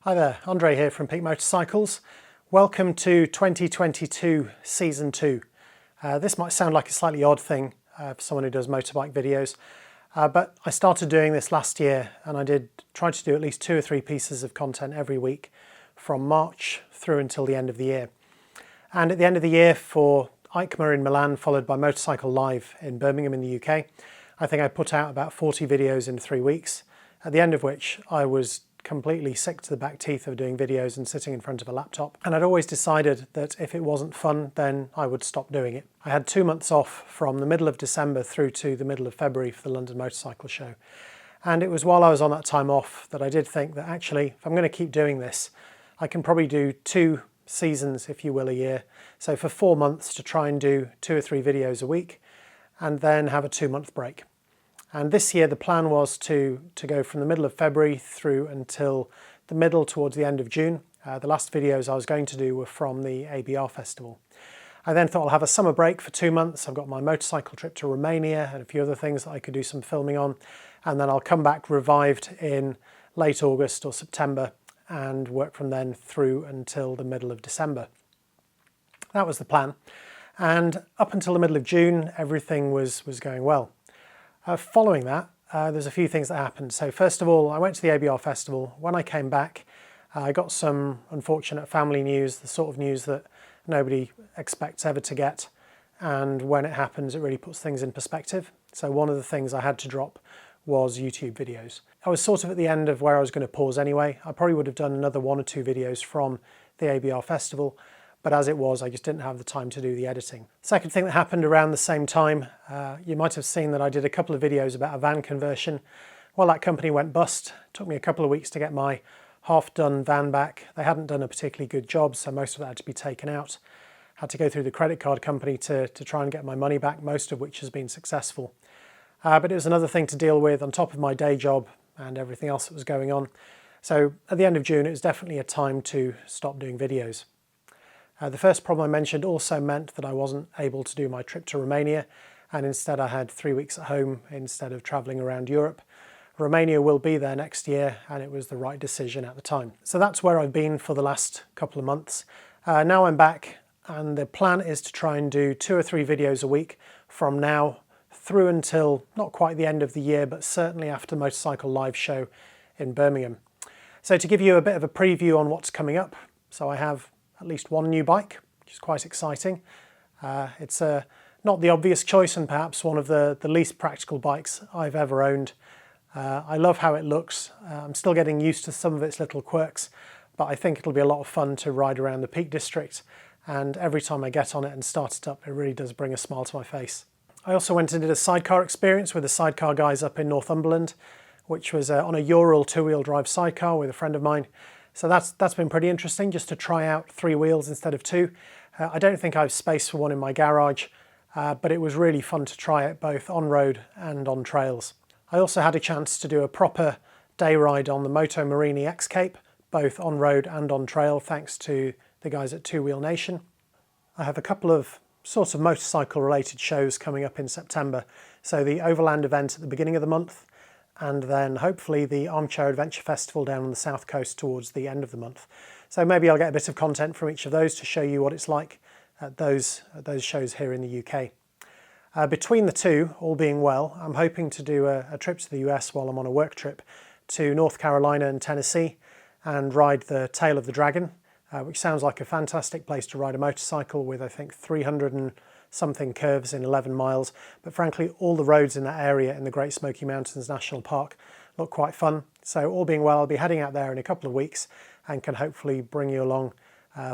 Hi there, Andre here from Peak Motorcycles. Welcome to 2022 Season 2. This might sound like a slightly odd thing for someone who does motorbike videos, but I started doing this last year and I tried to do at least 2 or 3 pieces of content every week from March through until the end of the year. And at the end of the year for EICMA in Milan, followed by Motorcycle Live in Birmingham in the UK, I think I put out about 40 videos in 3 weeks, at the end of which I was completely sick to the back teeth of doing videos and sitting in front of a laptop. And I'd always decided that if it wasn't fun, then I would stop doing it. I had 2 months off from the middle of December through to the middle of February for the London Motorcycle Show. And it was while I was on that time off that I did think that actually, if I'm going to keep doing this, I can probably do 2 seasons, if you will, a year. So for 4 months to try and do 2 or 3 videos a week and then have a 2-month break. And this year the plan was to go from the middle of February through until the middle towards the end of June. The last videos I was going to do were from the ABR festival. I then thought I'll have a summer break for 2 months. I've got my motorcycle trip to Romania and a few other things that I could do some filming on. And then I'll come back revived in late August or September and work from then through until the middle of December. That was the plan. And up until the middle of June, everything was going well. Following that, there's a few things that happened. So first of all, I went to the ABR festival. When I came back, I got some unfortunate family news, the sort of news that nobody expects ever to get. And when it happens, it really puts things in perspective. So one of the things I had to drop was YouTube videos. I was sort of at the end of where I was going to pause anyway. I probably would have done another 1 or 2 videos from the ABR festival, but as it was, I just didn't have the time to do the editing. Second thing that happened around the same time, you might have seen that I did a couple of videos about a van conversion. Well, that company went bust. It took me a couple of weeks to get my half-done van back. They hadn't done a particularly good job, so most of that had to be taken out. Had to go through the credit card company to try and get my money back, most of which has been successful. But it was another thing to deal with on top of my day job and everything else that was going on. So at the end of June, it was definitely a time to stop doing videos. The first problem I mentioned also meant that I wasn't able to do my trip to Romania, and instead I had 3 weeks at home instead of travelling around Europe. Romania will be there next year, and it was the right decision at the time. So that's where I've been for the last couple of months. Now I'm back, and the plan is to try and do 2 or 3 videos a week from now through until not quite the end of the year, but certainly after the Motorcycle Live show in Birmingham. So to give you a bit of a preview on what's coming up, so I have at least 1 new bike, which is quite exciting. It's not the obvious choice and perhaps one of the least practical bikes I've ever owned. I love how it looks. I'm still getting used to some of its little quirks, but I think it'll be a lot of fun to ride around the Peak District, and every time I get on it and start it up, it really does bring a smile to my face. I also went and did a sidecar experience with the sidecar guys up in Northumberland, which was on a Ural 2-wheel drive sidecar with a friend of mine. So that's been pretty interesting, just to try out 3 wheels instead of 2. I don't think I have space for one in my garage, but it was really fun to try it both on-road and on trails. I also had a chance to do a proper day ride on the Moto Morini X-Cape, both on-road and on trail, thanks to the guys at Two Wheel Nation. I have a couple of sort of motorcycle-related shows coming up in September. So the Overland event at the beginning of the month, and then hopefully the Armchair Adventure Festival down on the south coast towards the end of the month. So maybe I'll get a bit of content from each of those to show you what it's like at those shows here in the UK. Between the two, all being well, I'm hoping to do a trip to the US while I'm on a work trip to North Carolina and Tennessee and ride the Tail of the Dragon, which sounds like a fantastic place to ride a motorcycle with, I think, 300 and something curves in 11 miles, but frankly all the roads in that area in the Great Smoky Mountains National Park look quite fun. So all being well, I'll be heading out there in a couple of weeks and can hopefully bring you along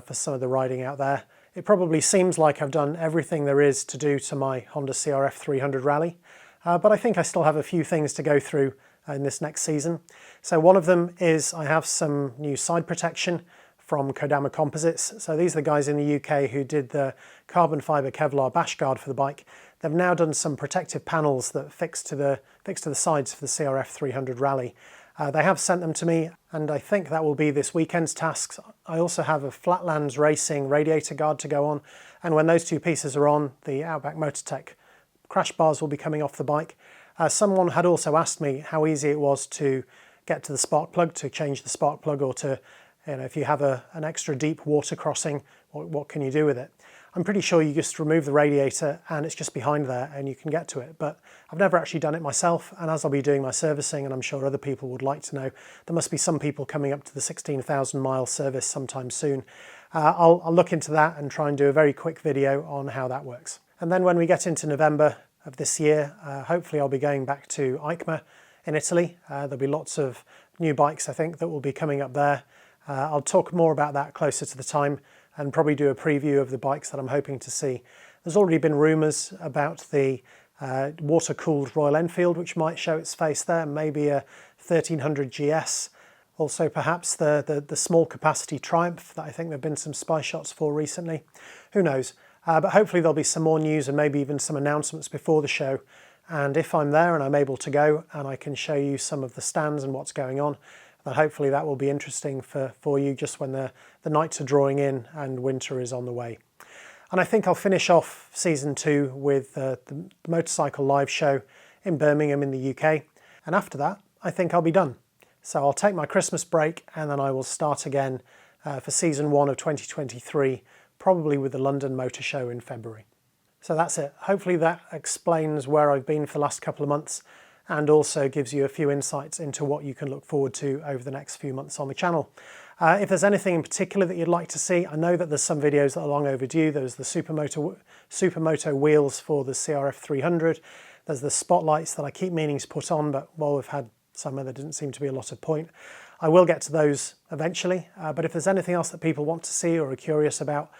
for some of the riding out there. It probably seems like I've done everything there is to do to my Honda CRF300 Rally, but I think I still have a few things to go through in this next season. So one of them is I have some new side protection from Kodama Composites. So these are the guys in the UK who did the carbon fibre Kevlar bash guard for the bike. They've now done some protective panels that fix to the sides for the CRF300 Rally. They have sent them to me, and I think that will be this weekend's tasks. I also have a Flatland Racing radiator guard to go on, and when those 2 pieces are on, the Outback Motortech crash bars will be coming off the bike. Someone had also asked me how easy it was to get to the spark plug to change the spark plug, or to, if you have an extra deep water crossing, what can you do with it? I'm pretty sure you just remove the radiator and it's just behind there and you can get to it, but I've never actually done it myself, and as I'll be doing my servicing, and I'm sure other people would like to know, there must be some people coming up to the 16,000 mile service sometime soon. I'll look into that and try and do a very quick video on how that works. And then when we get into November of this year, hopefully I'll be going back to EICMA in Italy. There'll be lots of new bikes, I think, that will be coming up there. I'll talk more about that closer to the time and probably do a preview of the bikes that I'm hoping to see. There's already been rumours about the water-cooled Royal Enfield, which might show its face there, maybe a 1300 GS, also perhaps the small capacity Triumph that I think there have been some spy shots for recently. Who knows? But hopefully there'll be some more news and maybe even some announcements before the show. And if I'm there and I'm able to go and I can show you some of the stands and what's going on, then hopefully that will be interesting for you just when the nights are drawing in and winter is on the way. And I think I'll finish off season 2 with the motorcycle live show in Birmingham in the UK. And after that, I think I'll be done. So I'll take my Christmas break and then I will start again for season 1 of 2023, probably with the London Motor Show in February. So that's it. Hopefully that explains where I've been for the last couple of months, and also gives you a few insights into what you can look forward to over the next few months on the channel. If there's anything in particular that you'd like to see, I know that there's some videos that are long overdue. There's the Supermoto wheels for the CRF300. There's the spotlights that I keep meaning to put on, but well, we've had some where there didn't seem to be a lot of point. I will get to those eventually, but if there's anything else that people want to see or are curious about,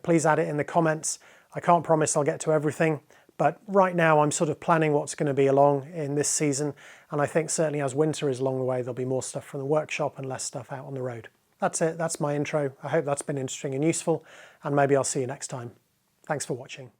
please add it in the comments. I can't promise I'll get to everything, but right now I'm sort of planning what's going to be along in this season, and I think certainly as winter is along the way, there'll be more stuff from the workshop and less stuff out on the road. That's it, that's my intro. I hope that's been interesting and useful, and maybe I'll see you next time. Thanks for watching.